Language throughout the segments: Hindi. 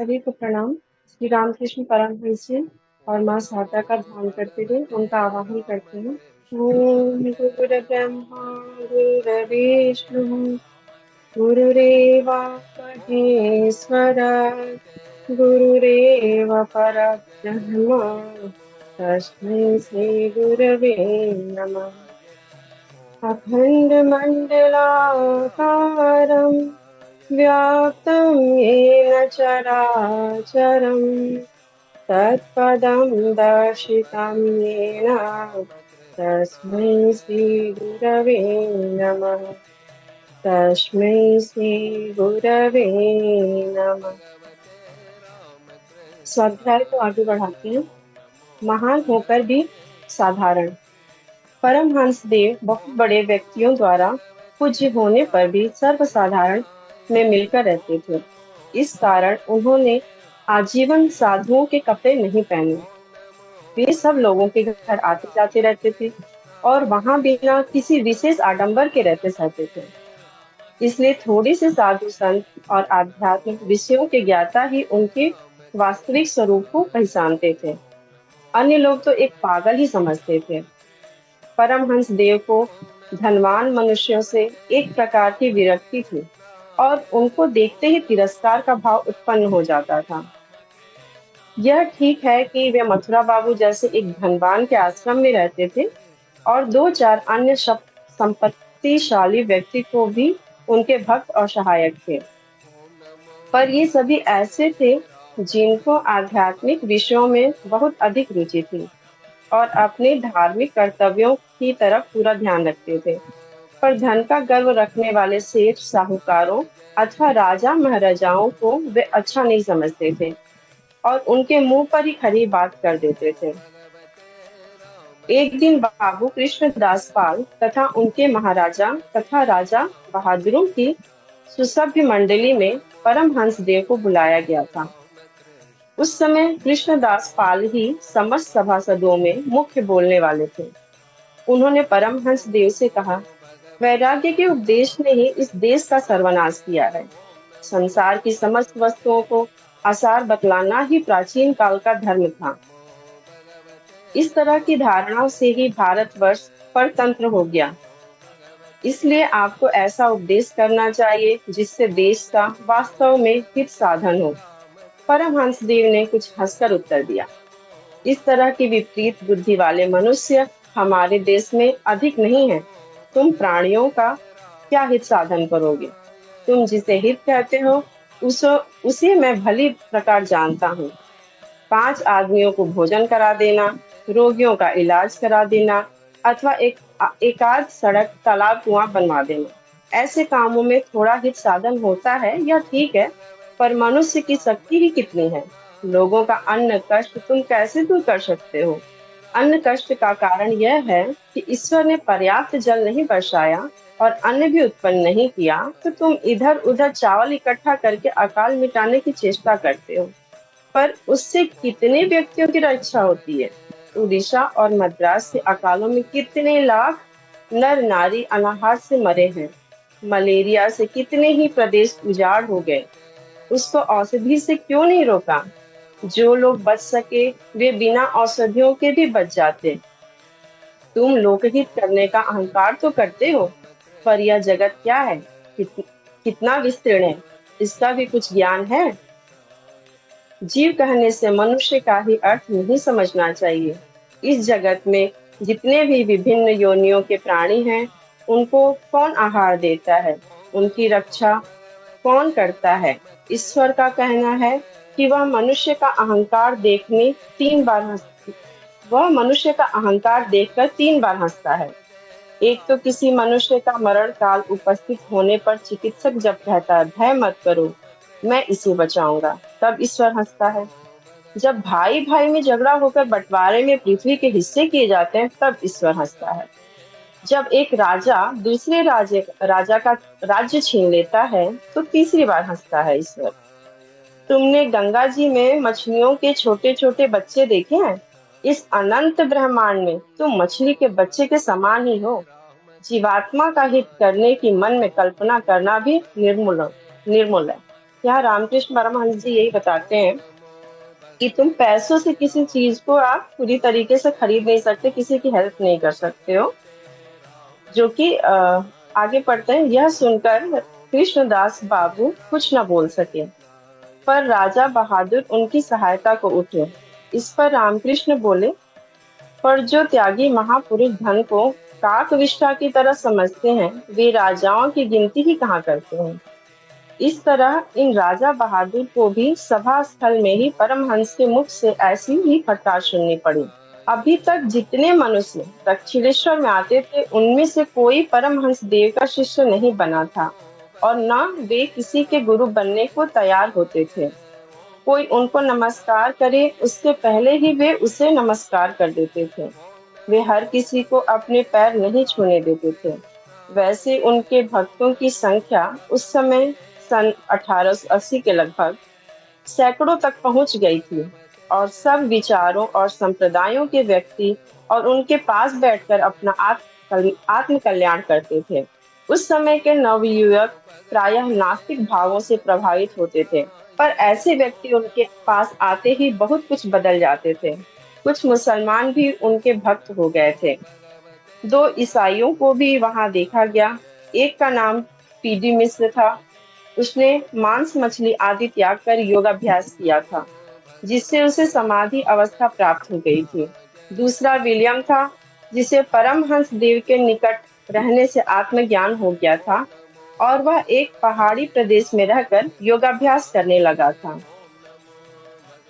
सभी को प्रणाम। श्री रामकृष्ण परमहंस जी और माँ शारदा का ध्यान करते हुए उनका आवाहन करते हैं। ओम गुरुर्ब्रह्मा गुरुर्विष्णु गुरुरेव महेश्वर गुरुरेव परब्रह्म तस्मै श्री गुरवे नमः। अखण्डमण्डलाकारं व्याप्तं येन चराचरं तत्पदं दर्शितं येन तस्मै श्रीगुरवे नमः। तस्मै श्रीगुरवे नमः। स्वाध्याय को आगे बढ़ाते हैं। महान होकर भी साधारण। परमहंस देव बहुत बड़े व्यक्तियों द्वारा पूज्य होने पर भी सर्वसाधारण में मिलकर रहते थे। इस कारण उन्होंने आजीवन साधुओं के कपड़े नहीं पहने। वे सब लोगों के घर आते जाते रहते थे और वहां बिना किसी विशेष आडंबर के रहते सहते थे। इसलिए थोड़ी से साधु संत और आध्यात्मिक विषयों के ज्ञाता ही उनके वास्तविक स्वरूप को पहचानते थे। अन्य लोग तो एक पागल ही समझते थे। परमहंस देव को धनवान मनुष्यों से एक प्रकार की विरक्ति थी और उनको देखते ही तिरस्कार का भाव उत्पन्न हो जाता था। यह ठीक है कि वे मथुरा बाबू जैसे एक धनवान के आश्रम में रहते थे और दो चार अन्य संपत्तिशाली व्यक्ति को भी उनके भक्त और सहायक थे, पर ये सभी ऐसे थे जिनको आध्यात्मिक विषयों में बहुत अधिक रुचि थी और अपने धार्मिक कर्तव्यों की तरफ पूरा ध्यान रखते थे। पर धन का गर्व रखने वाले सेठ साहूकारों अथवा राजा महाराजाओं को वे अच्छा नहीं समझते थे और उनके मुंह पर ही खरी बात कर देते थे। एक दिन बाबू कृष्णदास पाल तथा उनके महाराजा तथा राजा बहादुरों की सुसभ्य मंडली में परमहंस देव को बुलाया गया था। उस समय कृष्णदास पाल ही समस्त सभासदों में मुख्य बोलने वाले थे। उन्होंने परमहंस देव से कहा, वैराग्य के उपदेश ने ही इस देश का सर्वनाश किया है। संसार की समस्त वस्तुओं को आसार बतलाना ही प्राचीन काल का धर्म था। इस तरह की धारणा से ही भारतवर्ष परतंत्र हो गया। इसलिए आपको ऐसा उपदेश करना चाहिए जिससे देश का वास्तव में हित साधन हो। परमहंस देव ने कुछ हंसकर उत्तर दिया, इस तरह की विपरीत बुद्धि वाले मनुष्य हमारे देश में अधिक नहीं है। तुम प्राणियों का क्या हित साधन करोगे? तुम जिसे हित कहते हो उसे मैं भली प्रकार जानता हूँ। 5 आदमियों को भोजन करा देना, रोगियों का इलाज करा देना अथवा एकाध सड़क तालाब कुआं बनवा देना, ऐसे कामों में थोड़ा हित साधन होता है, यह ठीक है, पर मनुष्य की शक्ति ही कितनी है। लोगों का अन्न कष्ट तुम कैसे दूर कर सकते हो? अन्न कष्ट का कारण यह है कि ईश्वर ने पर्याप्त जल नहीं बरसाया और अन्न भी उत्पन्न नहीं किया, तो तुम इधर उधर चावल इकट्ठा करके अकाल मिटाने की चेष्टा करते हो, पर उससे कितने व्यक्तियों की रक्षा होती है? उड़ीसा और मद्रास के अकालों में कितने लाख नर नारी अनाहार से मरे हैं। मलेरिया से कितने ही प्रदेश उजाड़ हो गए। उसको औषधि से क्यों नहीं रोका? जो लोग बच सके वे बिना औषधियों के भी बच जाते। तुम लोकहित करने का अहंकार तो करते हो, पर यह जगत क्या है, कितना विस्तीर्ण है, इसका भी कुछ ज्ञान है? जीव कहने से मनुष्य का ही अर्थ नहीं समझना चाहिए। इस जगत में जितने भी विभिन्न योनियों के प्राणी हैं, उनको कौन आहार देता है, उनकी रक्षा कौन करता है? ईश्वर का कहना है कि वह मनुष्य का अहंकार देखकर 3 बार हंसता है। एक तो किसी मनुष्य का मरण काल उपस्थित होने पर चिकित्सक जब कहता है, भय मत करो, मैं इसे बचाऊंगा, तब ईश्वर हंसता है। जब भाई भाई में झगड़ा होकर बंटवारे में पृथ्वी के हिस्से किए जाते हैं, तब ईश्वर हंसता है। जब एक राजा दूसरे राजा का राज्य छीन लेता है, तो तीसरी बार हंसता है ईश्वर। तुमने गंगा जी में मछलियों के छोटे छोटे बच्चे देखे हैं? इस अनंत ब्रह्मांड में तुम मछली के बच्चे के समान ही हो। जीवात्मा का हित करने की मन में कल्पना करना भी निर्मूल निर्मूल है। यहाँ रामकृष्ण परमहंस जी यही बताते हैं कि तुम पैसों से किसी चीज को आप पूरी तरीके से खरीद नहीं सकते, किसी की हेल्प नहीं कर सकते हो। जो कि आगे पढ़ते हैं, यह सुनकर कृष्णदास बाबू कुछ न बोल सके, पर राजा बहादुर उनकी सहायता को उठे। इस पर रामकृष्ण बोले, पर जो त्यागी महापुरुष धन को काकविष्ठा की तरह समझते हैं, वे राजाओं की गिनती ही कहाँ करते हैं। इस तरह इन राजा बहादुर को भी सभा स्थल में ही परमहंस के मुख से ऐसी ही फटकार सुननी पड़ी। अभी तक जितने मनुष्य दक्षिणेश्वर में आते थे, उनमें से कोई परमहंस देव का शिष्य नहीं बना था, और न वे किसी के गुरु बनने को तैयार होते थे। कोई उनको नमस्कार करे, उससे पहले ही वे उसे नमस्कार कर देते थे। वे हर किसी को अपने पैर नहीं छूने देते थे। वैसे उनके भक्तों की संख्या उस समय सन 1880 के लगभग सैकड़ों तक पहुंच गई थी, और सब विचारों और संप्रदायों के व्यक्ति और उनके पास बैठकर अपना आत्म कल्याण करते थे। उस समय के नवयुवक प्रायः नास्तिक भावों से प्रभावित होते थे, पर ऐसे व्यक्ति उनके पास आते ही बहुत कुछ बदल जाते थे। कुछ मुसलमान भी उनके भक्त हो गए थे। दो ईसाइयों को भी वहां देखा गया। एक का नाम पीडी मिश्र था। उसने मांस मछली आदि त्याग कर योगाभ्यास किया था, जिससे उसे समाधि अवस्था प्राप्त हो गई थी। दूसरा विलियम था, जिसे परमहंस देव के निकट रहने से आत्मज्ञान हो गया था, और वह एक पहाड़ी प्रदेश में रहकर योगाभ्यास करने लगा था।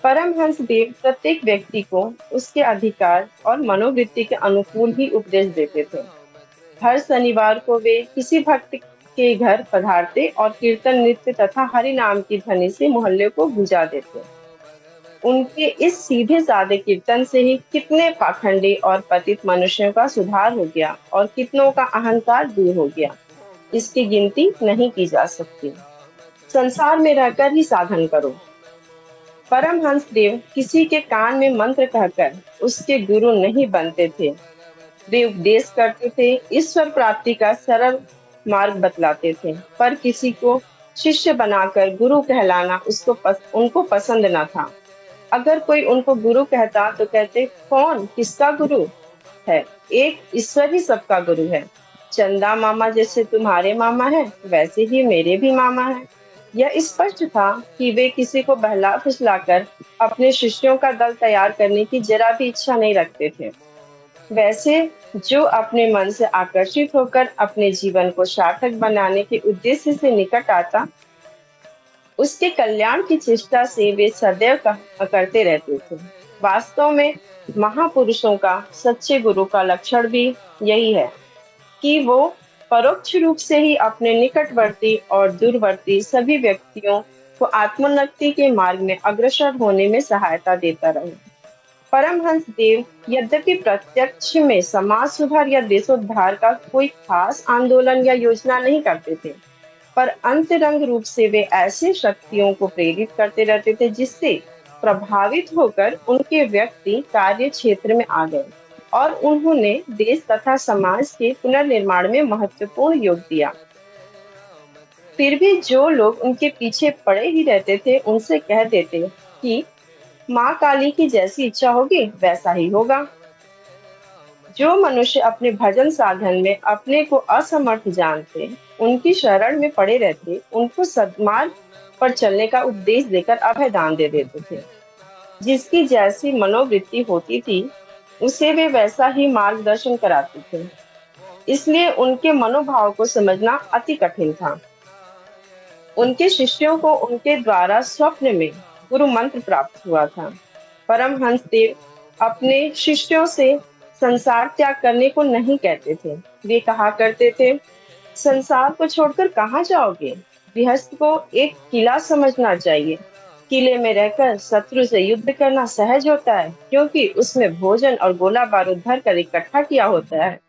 परमहंस देव प्रत्येक व्यक्ति को उसके अधिकार और मनोवृत्ति के अनुकूल ही उपदेश देते थे। हर शनिवार को वे किसी भक्त के घर पधारते और कीर्तन, नृत्य तथा हरि नाम की ध्वनि से मोहल्ले को गुंजा देते। उनके इस सीधे साधे कीर्तन से ही कितने पाखंडी और पतित मनुष्यों का सुधार हो गया और कितनों का अहंकार दूर हो गया, इसकी गिनती नहीं की जा सकती। संसार में रहकर ही साधन करो। परमहंस देव किसी के कान में मंत्र कहकर उसके गुरु नहीं बनते थे। वे उपदेश करते थे, ईश्वर प्राप्ति का सरल मार्ग बतलाते थे, पर किसी को शिष्य बनाकर गुरु कहलाना उनको पसंद न था। अगर कोई उनको गुरु कहता तो कहते, कौन, किसका गुरु है? एक ईश्वर ही सबका गुरु है। चंदा मामा जैसे तुम्हारे मामा है, वैसे ही मेरे भी मामा है। यह स्पष्ट था कि वे किसी को बहला फुसलाकर अपने शिष्यों का दल तैयार करने की जरा भी इच्छा नहीं रखते थे। वैसे जो अपने मन से आकर्षित होकर अपने जीवन को सार्थक बनाने के उद्देश्य से निकट आता, उसके कल्याण की चेष्टा से वे सदैव करते रहते थे। वास्तव में महापुरुषों का, सच्चे गुरु का लक्षण भी यही है कि वो परोक्ष रूप से ही अपने निकटवर्ती और दूरवर्ती सभी व्यक्तियों को आत्मोन्नति के मार्ग में अग्रसर होने में सहायता देता रहे। परमहंस देव यद्यपि प्रत्यक्ष में समाज सुधार या देशोद्धार का कोई खास आंदोलन या योजना नहीं करते थे, पर अंतरंग रूप से वे ऐसे शक्तियों को प्रेरित करते रहते थे जिससे प्रभावित होकर उनके व्यक्ति कार्य क्षेत्र में आ गए, और उन्होंने देश तथा समाज के पुनर्निर्माण में महत्वपूर्ण योग दिया। फिर भी जो लोग उनके पीछे पड़े ही रहते थे, उनसे कह देते कि माँ काली की जैसी इच्छा होगी वैसा ही होगा। जो मनुष्य अपने भजन साधन में अपने को असमर्थ जानते, उनकी शरण में पड़े रहते, उनको सद्मार्ग पर चलने का उपदेश देकर अभय दान दे देते थे। जिसकी जैसी मनोवृत्ति होती थी, उसे वे वैसा ही मार्गदर्शन कराते थे। इसलिए उनके मनोभाव को समझना अति कठिन था। उनके शिष्यों को उनके द्वारा स्वप्न में गुरु मंत्र प्राप्त हुआ था। परमहंस देव अपने शिष्यों से संसार त्याग करने को नहीं कहते थे। वे कहा करते थे, संसार को छोड़कर कहाँ जाओगे? गृहस्थ को एक किला समझना चाहिए। किले में रहकर शत्रु से युद्ध करना सहज होता है, क्योंकि उसमें भोजन और गोला बारूद भर कर इकट्ठा किया होता है।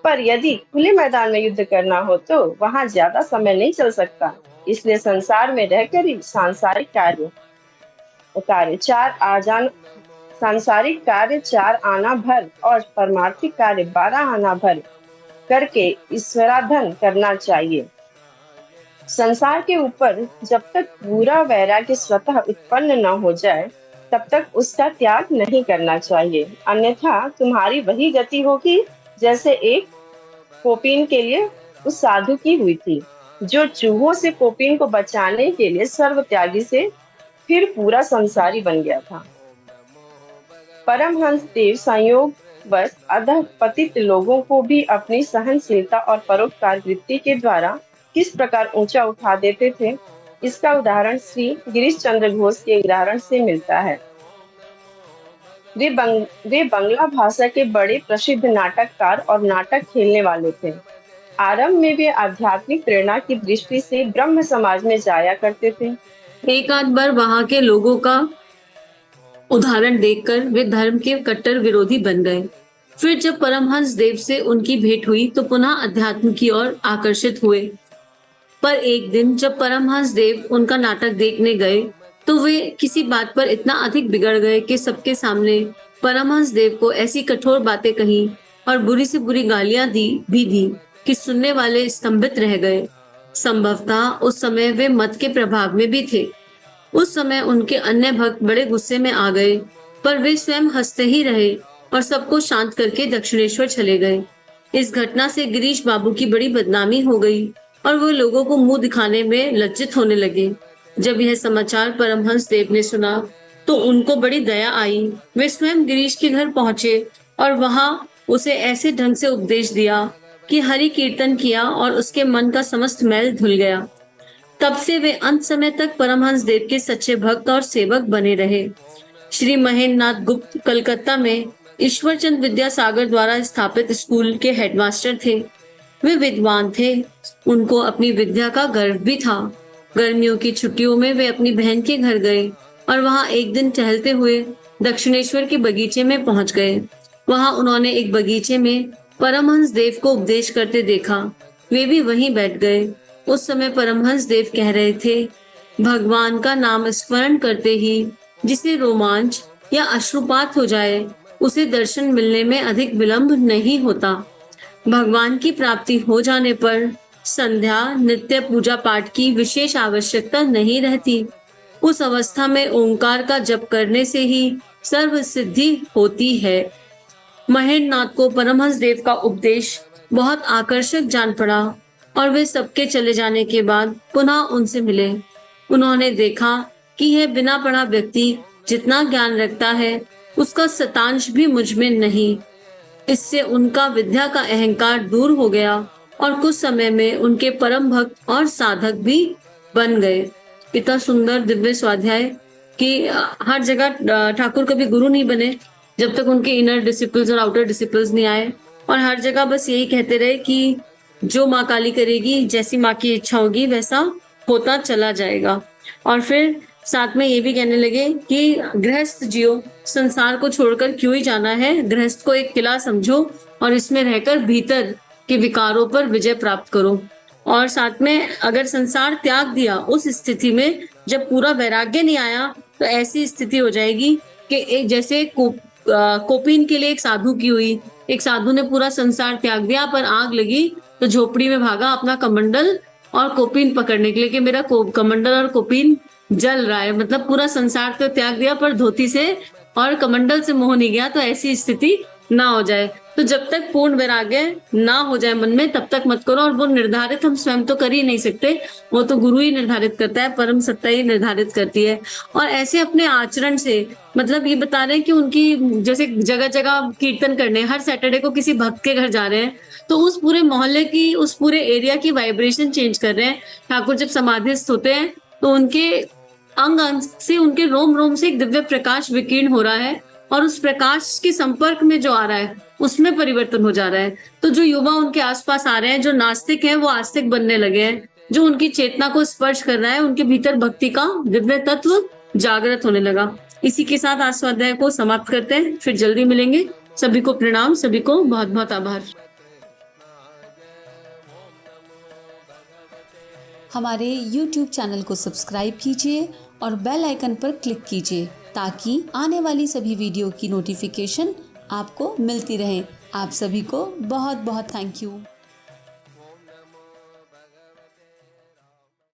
पर यदि खुले मैदान में युद्ध करना हो तो वहां ज्यादा समय नहीं चल सकता। इसलिए संसार में रहकर ही सांसारिक कार्य कार्य चार आजान सांसारिक कार्य 4 आना भर और परमार्थिक कार्य 12 आना भर करके ईश्वराधन करना चाहिए। संसार के ऊपर जब तक पूरा वैराग्य स्वतः उत्पन्न न हो जाए, तब तक उसका त्याग नहीं करना चाहिए, अन्यथा तुम्हारी वही गति होगी जैसे एक कोपीन के लिए उस साधु की हुई थी, जो चूहों से कोपीन को बचाने के लिए सर्व त्यागी से फिर पूरा संसारी बन गया था। परमहंस देव संयोग बस अधः पतित लोगों को भी अपनी सहनशीलता और परोपकार वृत्ति के द्वारा किस प्रकार ऊंचा उठा देते थे, इसका उदाहरण श्री गिरीश चंद्र घोष के उदाहरण से मिलता है। वे बंगला भाषा के बड़े प्रसिद्ध नाटककार और नाटक खेलने वाले थे। आरंभ में वे आध्यात्मिक प्रेरणा की दृष्टि से ब्रह्म समाज में जाया करते थे। एक आध बार वहां के लोगों का उदाहरण देखकर वे धर्म के कट्टर विरोधी बन गए। फिर जब परमहंस देव से उनकी भेंट हुई तो पुनः अध्यात्म की ओर आकर्षित हुए। पर एक दिन जब परमहंस देव उनका नाटक देखने गए तो वे किसी बात पर इतना अधिक बिगड़ गए कि सबके सामने परमहंस देव को ऐसी कठोर बातें कही और बुरी से बुरी गालियां दी कि सुनने वाले स्तंभित रह गए। संभवतः उस समय वे मत के प्रभाव में भी थे। उस समय उनके अन्य भक्त बड़े गुस्से में आ गए, पर वे स्वयं हंसते ही रहे और सबको शांत करके दक्षिणेश्वर चले गए। इस घटना से गिरीश बाबू की बड़ी बदनामी हो गई और वो लोगों को मुंह दिखाने में लज्जित होने लगे। जब यह समाचार परमहंस देव ने सुना तो उनको बड़ी दया आई। वे स्वयं गिरीश के घर पहुंचे और वहां उसे ऐसे ढंग से उपदेश दिया कि हरि कीर्तन किया और उसके मन का समस्त मैल धुल गया। तब से वे अंत समय तक परमहंस देव के सच्चे भक्त और सेवक बने रहे। श्री महेंद्र नाथ गुप्त कलकत्ता में ईश्वरचंद विद्यासागर द्वारा स्थापित स्कूल के हेडमास्टर थे। वे विद्वान थे, उनको अपनी विद्या का गर्व भी था। गर्मियों की छुट्टियों में वे अपनी बहन के घर गए और वहां एक दिन टहलते हुए दक्षिणेश्वर के बगीचे में पहुंच गए। वहां उन्होंने एक बगीचे में परमहंस देव को उपदेश करते देखा। वे भी वहीं बैठ गए। उस समय परमहंस देव कह रहे थे, भगवान का नाम स्मरण करते ही जिसे रोमांच या अश्रुपात हो जाए, उसे दर्शन मिलने में अधिक विलंब नहीं होता। भगवान की प्राप्ति हो जाने पर संध्या नित्य पूजा पाठ की विशेष आवश्यकता नहीं रहती। उस अवस्था में ओंकार का जप करने से ही सर्व सिद्धि होती है। महेंद्र नाथ को परमहंस देव का उपदेश बहुत आकर्षक जान पड़ा और वे सबके चले जाने के बाद पुनः उनसे मिले। उन्होंने देखा कि यह बिना पढ़ा व्यक्ति जितना ज्ञान रखता है उसका शतांश भी मुझ में नहीं। इससे उनका विद्या का अहंकार दूर हो गया और कुछ समय में उनके परम भक्त और साधक भी बन गए। इतना सुंदर दिव्य स्वाध्याय कि हर जगह ठाकुर कभी गुरु नहीं बने जब तक उनके इनर डिसिपल्स और आउटर डिसिपल्स नहीं आए, और हर जगह बस यही कहते रहे कि जो माँ काली करेगी, जैसी माँ की इच्छा होगी वैसा होता चला जाएगा। और फिर साथ में ये भी कहने लगे कि गृहस्थ जियो, संसार को छोड़कर क्यों ही जाना है, गृहस्थ को एक किला समझो और इसमें रहकर भीतर के विकारों पर विजय प्राप्त करो। और साथ में अगर संसार त्याग दिया, उस स्थिति में जब पूरा वैराग्य नहीं आया तो ऐसी स्थिति हो जाएगी कि एक जैसे कोपीन के लिए एक साधु की हुई। एक साधु ने पूरा संसार त्याग दिया, पर आग लगी तो झोपड़ी में भागा अपना कमंडल और कोपीन पकड़ने के लिए कि मेरा कमंडल और कोपीन जल रहा है। मतलब पूरा संसार तो त्याग दिया पर धोती से और कमंडल से मोह नहीं गया। तो ऐसी स्थिति ना हो जाए। तो जब तक पूर्ण वैराग्य ना हो जाए मन में, तब तक मत करो। और वो निर्धारित हम स्वयं तो कर ही नहीं सकते, वो तो गुरु ही निर्धारित करता है, परम सत्ता ही निर्धारित करती है। और ऐसे अपने आचरण से, मतलब ये बता रहे हैं कि उनकी जैसे जगह जगह कीर्तन करने, हर सैटरडे को किसी भक्त के घर जा रहे हैं तो उस पूरे मोहल्ले की, उस पूरे एरिया की वाइब्रेशन चेंज कर रहे हैं। ठाकुर जब समाधिस्थ होते हैं तो उनके अंग अंग से, उनके रोम रोम से एक दिव्य प्रकाश विकीर्ण हो रहा है और उस प्रकाश के संपर्क में जो आ रहा है उसमें परिवर्तन हो जा रहा है। तो जो युवा उनके आसपास आ रहे हैं, जो नास्तिक हैं वो आस्तिक बनने लगे हैं। जो उनकी चेतना को स्पर्श कर रहा है, उनके भीतर भक्ति का दिव्य तत्व जागृत होने लगा। इसी के साथ आज स्वाध्याय को समाप्त करते हैं, फिर जल्दी मिलेंगे। सभी को प्रणाम, सभी को बहुत बहुत आभार। हमारे YouTube चैनल को सब्सक्राइब कीजिए और बेल आइकन पर क्लिक कीजिए ताकि आने वाली सभी वीडियो की नोटिफिकेशन आपको मिलती रहे। आप सभी को बहुत बहुत थैंक यू।